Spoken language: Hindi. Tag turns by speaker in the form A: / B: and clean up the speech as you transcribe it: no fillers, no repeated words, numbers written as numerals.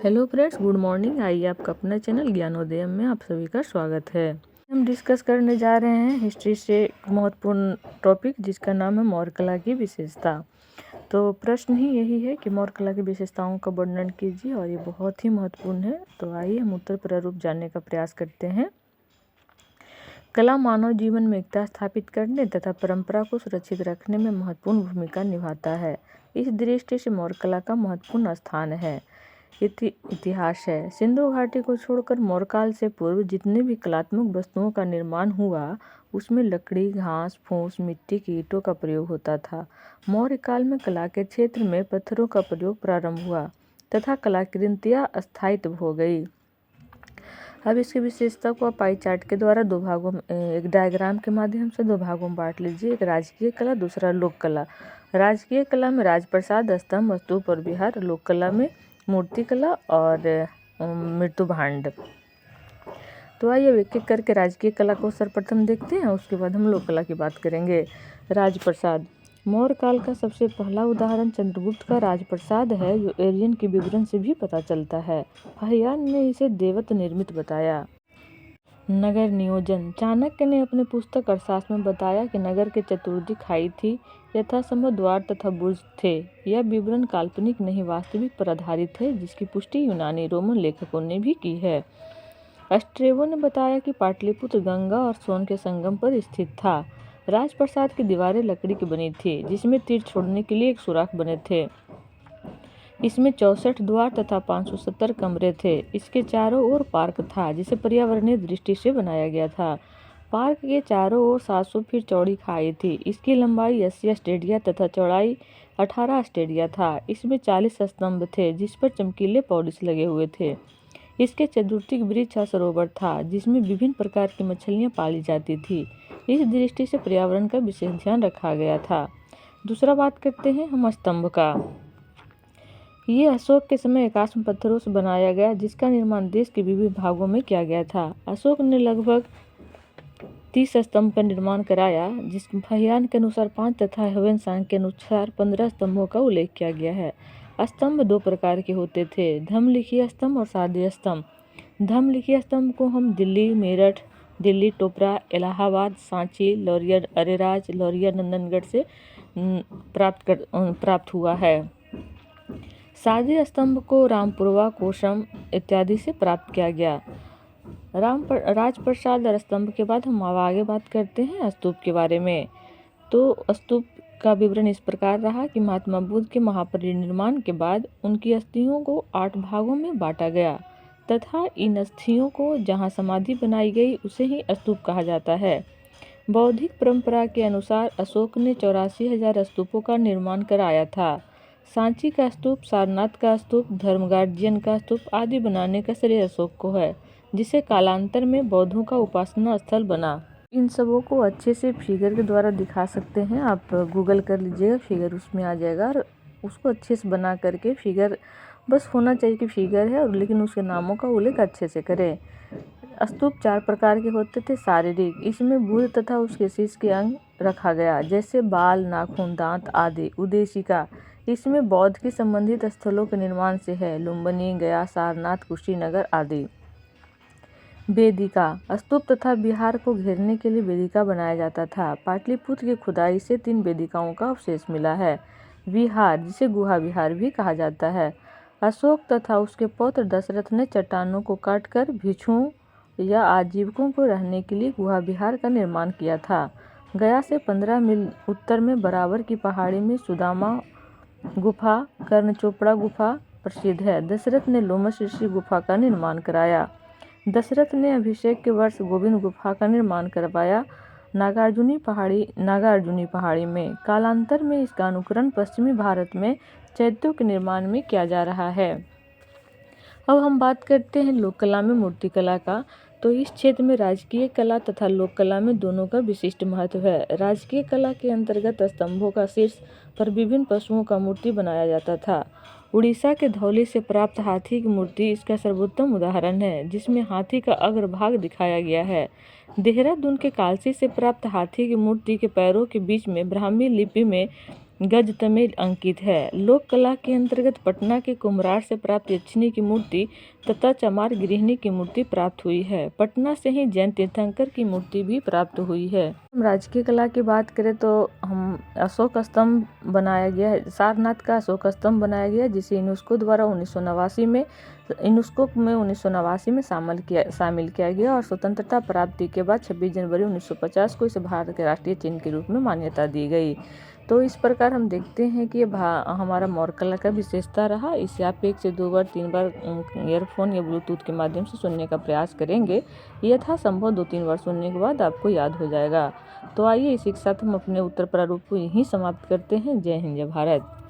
A: Hello friends, good morning. आइए आपका अपना चैनल ज्ञानोदय में आप सभी का स्वागत है। हम डिस्कस करने जा रहे हैं हिस्ट्री से एक महत्वपूर्ण टॉपिक जिसका नाम है मौर्य कला की विशेषता। तो प्रश्न ही यही है कि मौर्य कला की विशेषताओं का वर्णन कीजिए और ये बहुत ही महत्वपूर्ण है। तो आइए हम उत्तर प्रारूप जानने का प्रयास करते हैं। कला मानव जीवन में एकता स्थापित करने तथा परंपरा को सुरक्षित रखने में महत्वपूर्ण भूमिका निभाता है। इस दृष्टि से मौर्य कला का महत्वपूर्ण स्थान है। इतिहास है। सिंधु घाटी को छोड़कर मौर्य काल से पूर्व जितने भी कलात्मक वस्तुओं का निर्माण हुआ उसमें लकड़ी, घास, फूस, मिट्टी की ईंटों का प्रयोग होता था। मौर्य काल में कला के क्षेत्र में पत्थरों का प्रयोग प्रारंभ हुआ तथा कलाकृतियाँ स्थायित्व हो गई। अब इसकी विशेषता को आप पाई चार्ट के द्वारा दो भागों में, एक डायग्राम के माध्यम से दो भागों में बांट लीजिए। एक राजकीय कला, दूसरा लोक कला। राजकीय कला में राजप्रसाद, स्तंभ, स्तूप और विहार। लोक कला में मूर्ति कला और मृत्यु भांड। तो आइए एक एक करके राजकीय कला को सर्वप्रथम देखते हैं, उसके बाद हम लोक कला की बात करेंगे। राजप्रसाद। मौर्य काल का सबसे पहला उदाहरण चंद्रगुप्त का राजप्रसाद है, जो एरियन के विवरण से भी पता चलता है। फाहियान ने इसे देवत निर्मित बताया। नगर नियोजन। चाणक्य ने अपने पुस्तक अर्थशास्त्र में बताया कि नगर के चतुर्दिक खाई थी, यथासंभव द्वार तथा बुर्ज थे। यह विवरण काल्पनिक नहीं वास्तविक पर आधारित है, जिसकी पुष्टि यूनानी रोमन लेखकों ने भी की है। स्ट्रेबो ने बताया कि पाटलिपुत्र गंगा और सोन के संगम पर स्थित था। राजप्रसाद की दीवारें लकड़ी की बनी थी, जिसमें तीर छोड़ने के लिए एक सुराख बने थे। इसमें 64 द्वार तथा 570 कमरे थे। इसके चारों ओर पार्क था, जिसे पर्यावरणीय दृष्टि से बनाया गया था। पार्क के चारों ओर 700 फीट चौड़ी खाई थी। इसकी लंबाई 80 स्टेडिया तथा चौड़ाई 18 स्टेडिया था। इसमें 40 स्तंभ थे, जिस पर चमकीले पॉलिश लगे हुए थे। इसके चतुर्दिक वृक्ष सरोवर था, जिसमें विभिन्न प्रकार की मछलियाँ पाली जाती थी। इस दृष्टि से पर्यावरण का विशेष ध्यान रखा गया था। दूसरा बात करते हैं हम स्तंभ का। ये अशोक के समय एकाश्म पत्थरों से बनाया गया, जिसका निर्माण देश के विभिन्न भागों में किया गया था। अशोक ने लगभग 30 स्तंभ का निर्माण कराया, जिस फाहियान के अनुसार 5 तथा ह्वेनसांग के अनुसार 15 स्तंभों का उल्लेख किया गया है। स्तंभ दो प्रकार के होते थे, धम्मलिखीय स्तंभ और सादे स्तंभ। धम्मलिखीय स्तंभ को हम दिल्ली, मेरठ, दिल्ली टोपरा, इलाहाबाद, सांची, लौरिया अरेराज, लौरिया नंदनगढ़ से प्राप्त हुआ है। सादे स्तंभ को रामपुरवा, कोशम इत्यादि से प्राप्त किया गया। राजप्रसाद और स्तंभ के बाद हम अब आगे बात करते हैं स्तूप के बारे में। तो स्तूप का विवरण इस प्रकार रहा कि महात्मा बुद्ध के महापरिनिर्वाण के बाद उनकी अस्थियों को 8 भागों में बांटा गया तथा इन अस्थियों को जहां समाधि बनाई गई उसे ही स्तूप कहा जाता है। बौद्धिक परंपरा के अनुसार अशोक ने 84,000 स्तूपों का निर्माण कराया था। सांची का स्तूप, सारनाथ का स्तूप, धर्मगार्जियन का स्तूप आदि बनाने का श्रेय अशोक को है, जिसे कालांतर में बौद्धों का उपासना स्थल बना। इन सबों को अच्छे से फिगर के द्वारा दिखा सकते हैं। आप गूगल कर लीजिएगा, फिगर उसमें आ जाएगा और उसको अच्छे से बना करके फिगर बस होना चाहिए कि फिगर है, और लेकिन उसके नामों का उल्लेख अच्छे से करें। स्तूप 4 प्रकार के होते थे। शारीरिक, इसमें बुद्ध तथा उसके शिष्य के अंग रखा गया, जैसे बाल, नाखून, दांत आदि। उद्देशिका, इसमें बौद्ध के संबंधित स्थलों के निर्माण से है, लुम्बिनी, गया, सारनाथ, कुशीनगर आदि। वेदिका, स्तूप तथा विहार को घेरने के लिए वेदिका बनाया जाता था। पाटलिपुत्र की खुदाई से 3 वेदिकाओं का अवशेष मिला है। विहार, जिसे गुहा विहार भी कहा जाता है, अशोक तथा उसके पौत्र दशरथ ने चट्टानों को काटकर भिक्षुओं या आजीविकों को रहने के लिए गुहा विहार का निर्माण किया था। गया से 15 मील उत्तर में बराबर की पहाड़ी में सुदामा गुफा, कर्णचोपड़ा गुफा प्रसिद्ध है। दशरथ ने लोमश ऋषि गुफा का निर्माण कराया। दशरथ ने अभिषेक के वर्ष गोविंद गुफा का निर्माण करवाया। नागार्जुनी पहाड़ी में। कालांतर में इसका अनुकरण पश्चिमी भारत में चैत्यों के निर्माण में किया जा रहा है। अब हम बात करते हैं लोक कला में मूर्ति कला का। तो इस क्षेत्र में राजकीय कला तथा लोक कला में दोनों का विशिष्ट महत्व है। राजकीय कला के अंतर्गत स्तंभों का शीर्ष पर विभिन्न पशुओं का मूर्ति बनाया जाता था। उड़ीसा के धौली से प्राप्त हाथी की मूर्ति इसका सर्वोत्तम उदाहरण है, जिसमें हाथी का अग्रभाग दिखाया गया है। देहरादून के कालसी से प्राप्त हाथी की मूर्ति के पैरों के बीच में ब्राह्मी लिपि में गज तमेल अंकित है। लोक कला के अंतर्गत पटना के कुम्हरार से प्राप्त यक्षिणी की मूर्ति तथा चमार गृहिणी की मूर्ति प्राप्त हुई है। पटना से ही जैन तीर्थंकर की मूर्ति भी प्राप्त हुई है। हम राजकीय कला की बात करें तो हम अशोक स्तंभ बनाया गया है, सारनाथ का अशोक स्तंभ बनाया गया है, जिसे यूनेस्को द्वारा 1989 में शामिल किया गया और स्वतंत्रता प्राप्ति के बाद 26 जनवरी 1950 को इसे भारत के राष्ट्रीय चिन्ह के रूप में मान्यता दी गई। तो इस प्रकार हम देखते हैं कि हमारा मौर्य कला का विशेषता रहा। इसे आप 1 से 2 बार 3 बार ईयरफोन या ब्लूटूथ के माध्यम से सुनने का प्रयास करेंगे। यथासंभव 2-3 बार सुनने के बाद आपको याद हो जाएगा। तो आइए इसी के साथ हम अपने उत्तर प्रारूप को यहीं समाप्त करते हैं। जय हिंद, जय भारत।